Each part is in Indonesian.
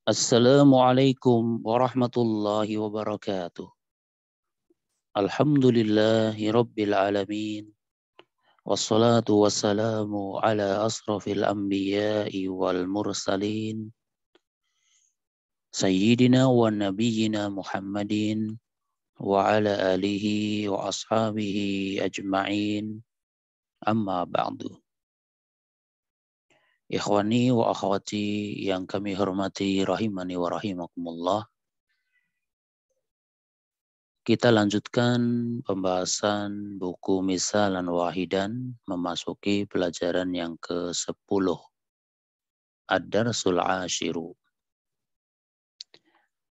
Assalamualaikum warahmatullahi wabarakatuh. Alhamdulillahi rabbil alamin. Wassalatu wassalamu ala asrafil anbiya'i wal mursalin. Sayyidina wa nabiyyina Muhammadin wa ala alihi wa ashabihi ajma'in. Amma ba'du. Ikhwani wa akhwati yang kami hormati rahimani wa rahimakumullah. Kita lanjutkan pembahasan buku Misalan Wahidan memasuki pelajaran yang ke-10. Ad-Darsul Ashiru.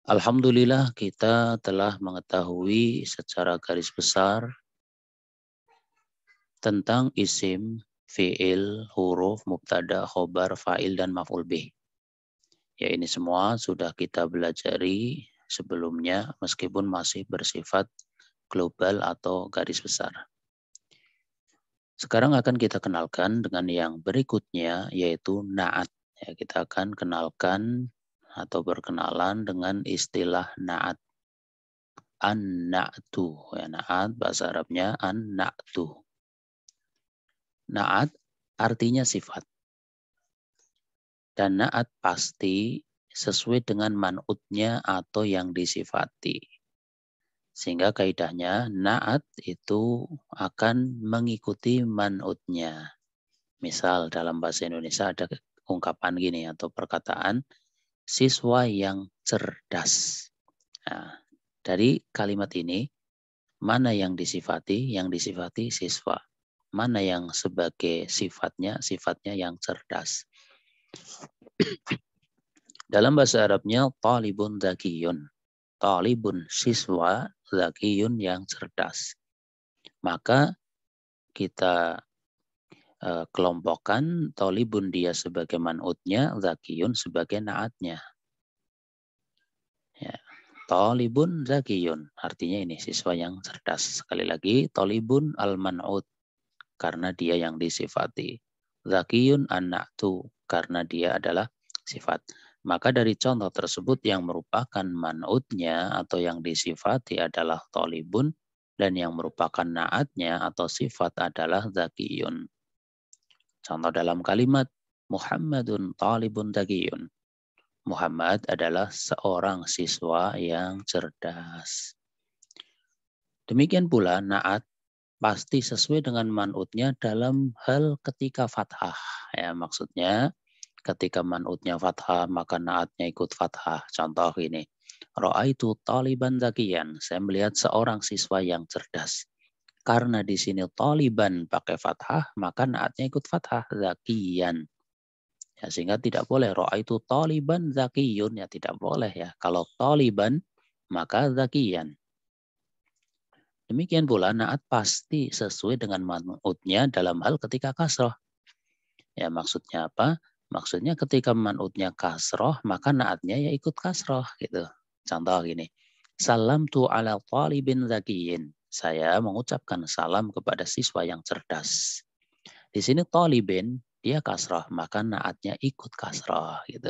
Alhamdulillah kita telah mengetahui secara garis besar tentang isim, fi'il, huruf, mubtada, khobar, fa'il, dan maf'ul bih. Ya, ini semua sudah kita belajari sebelumnya meskipun masih bersifat global atau garis besar. Sekarang akan kita kenalkan dengan yang berikutnya, yaitu na'at. Ya, kita akan kenalkan atau berkenalan dengan istilah na'at. An-na'tu. Ya, na'at bahasa Arabnya an-na'tu. Na'at artinya sifat. Dan na'at pasti sesuai dengan man'utnya atau yang disifati. Sehingga kaidahnya na'at itu akan mengikuti man'utnya. Misal dalam bahasa Indonesia ada ungkapan gini atau perkataan siswa yang cerdas. Nah, dari kalimat ini mana yang disifati? Yang disifati siswa. Mana yang sebagai sifatnya? Sifatnya yang cerdas. Dalam bahasa Arabnya talibun zakiyun. Talibun siswa, zakiyun yang cerdas. Maka kita kelompokkan talibun dia sebagai man'utnya, zakiyun sebagai na'atnya. Ya. Talibun zakiyun, artinya ini siswa yang cerdas. Sekali lagi, talibun al-man'ut, karena dia yang disifati. Zakiyun an-na'tu, karena dia adalah sifat. Maka dari contoh tersebut yang merupakan man'utnya atau yang disifati adalah talibun, dan yang merupakan na'atnya atau sifat adalah zakiyun. Contoh dalam kalimat, Muhammadun talibun zakiyun. Muhammad adalah seorang siswa yang cerdas. Demikian pula na'at pasti sesuai dengan man'utnya dalam hal ketika fathah. Ya, maksudnya ketika man'utnya fathah maka na'atnya ikut fathah. Contoh ini, Ra'aitu taliban zakiyan. Saya melihat seorang siswa yang cerdas. Karena di sini taliban pakai fathah, maka na'atnya ikut fathah, zakiyan. Ya, sehingga tidak boleh ra'aitu taliban zakiyun, ya tidak boleh ya. Kalau taliban maka zakiyan. Demikian pula na'at pasti sesuai dengan man'utnya dalam hal ketika kasroh. Ya, maksudnya apa? Maksudnya ketika man'utnya kasroh maka na'atnya ya ikut kasroh gitu. Contoh gini. Salam tu ala talibin zakiyin. Saya mengucapkan salam kepada siswa yang cerdas. Di sini talibin dia kasrah, maka naatnya ikut kasrah gitu.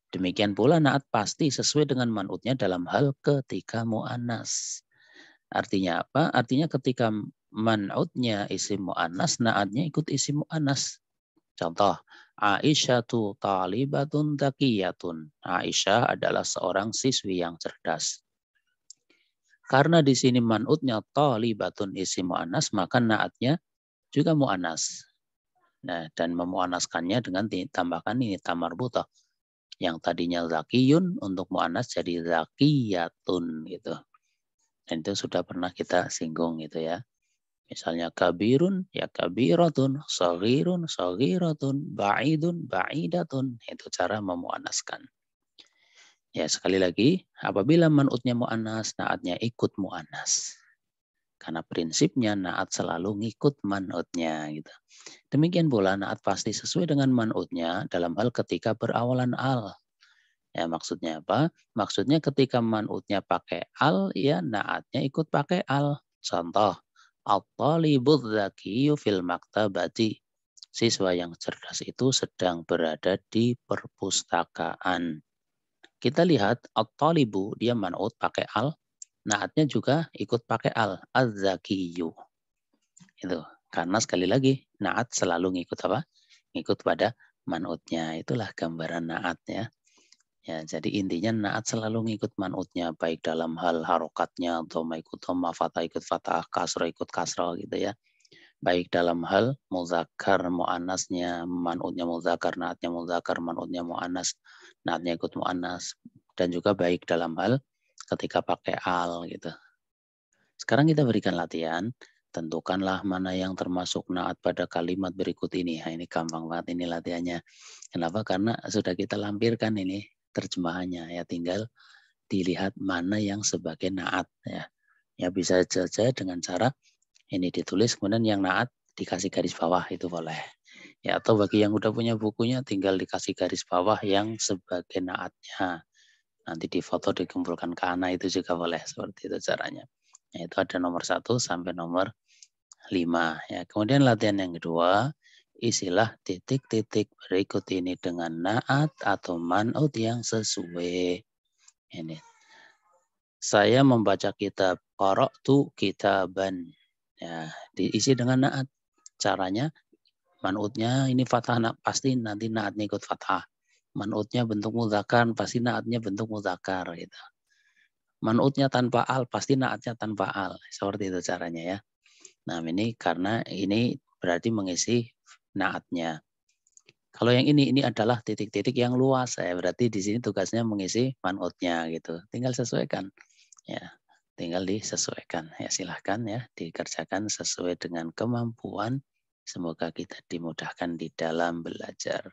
Demikian pula naat pasti sesuai dengan man'utnya dalam hal ketika mu'annas. Artinya apa? Artinya ketika man'utnya isim mu'annas, naatnya ikut isim mu'annas. Contoh, Aisyatu talibatun zakiyatun. Aisyah adalah seorang siswi yang cerdas. Karena di sini man'utnya talibatun isim mu'annas, maka naatnya juga mu'annas. Nah, dan memuanaskannya dengan ditambahkan ini tamarbutah. Yang tadinya zakiyun untuk mu'anas jadi zakiyatun gitu. Dan itu sudah pernah kita singgung gitu ya. Misalnya kabirun ya kabiratun, saghirun saghiratun, ba'idun ba'idatun. Itu cara memuanaskan. Ya, sekali lagi, apabila man'utnya mu'anas, naatnya ikut mu'anas. Karena prinsipnya naat selalu ngikut man'utnya gitu. Demikian pula naat pasti sesuai dengan man'utnya dalam hal ketika berawalan al. Ya, maksudnya apa? Maksudnya ketika man'utnya pakai al, ya naatnya ikut pakai al. Contoh, at-talibudz zakiyyu fil maktabati. Siswa yang cerdas itu sedang berada di perpustakaan. Kita lihat at-talibu dia man'ut pakai al, naatnya juga ikut pakai al, az-zakiyu. Itu. Karena sekali lagi naat selalu ngikut apa? Ngikut pada man'utnya. Itulah gambaran naat ya. Ya, jadi intinya naat selalu ngikut man'utnya baik dalam hal harokatnya, dhamma ikut dhamma, fathah ikut fathah, kasroh ikut kasroh gitu ya. Baik dalam hal muzakkar muannasnya, man'utnya muzakkar, naatnya muzakkar, man'utnya muannas, naatnya ikut muannas, dan juga baik dalam hal ketika pakai al gitu. Sekarang kita berikan latihan, tentukanlah mana yang termasuk naat pada kalimat berikut ini. Nah, ini gampang banget ini latihannya. Kenapa? Karena sudah kita lampirkan ini terjemahannya, ya tinggal dilihat mana yang sebagai naat ya. Ya bisa saja dengan cara ini ditulis kemudian yang naat dikasih garis bawah itu boleh. Ya atau bagi yang udah punya bukunya tinggal dikasih garis bawah yang sebagai naatnya. Nanti difoto dikumpulkan ke Ana itu juga boleh, seperti itu caranya. Ya, itu ada nomor 1 sampai nomor 5 ya. Kemudian latihan yang kedua, isilah titik-titik berikut ini dengan naat atau man'ut yang sesuai. Ini. Saya membaca kitab, qara'tu kitaban. Ya, diisi dengan naat. Caranya man'utnya ini fathah, pasti nanti naatnya ikut fathah. Man'utnya bentuk muzakkar, pasti naatnya bentuk muzakkar gitu. Man'utnya tanpa al, pasti naatnya tanpa al. Seperti itu caranya ya. Nah, ini karena ini berarti mengisi naatnya. Kalau yang ini adalah titik-titik yang luas ya, berarti di sini tugasnya mengisi man'utnya gitu. Tinggal sesuaikan. Ya, tinggal disesuaikan. Ya, silahkan ya dikerjakan sesuai dengan kemampuan. Semoga kita dimudahkan di dalam belajar.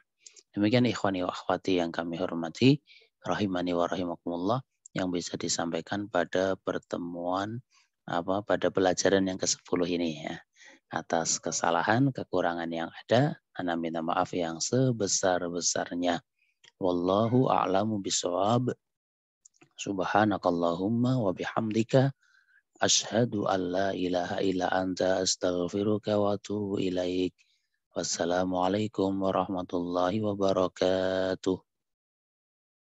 Demikian ikhwani wa akhwati yang kami hormati, rahimani wa rahimakumullah, yang bisa disampaikan pada pertemuan pada pelajaran yang ke-10 ini ya. Atas kesalahan, kekurangan yang ada, ana minta maaf yang sebesar-besarnya. Wallahu a'lamu bishawab. Subhanakallahumma wa bihamdika asyhadu an la ilaha illa anta astaghfiruka wa atubu ilaik. Wassalamualaikum warahmatullahi wabarakatuh.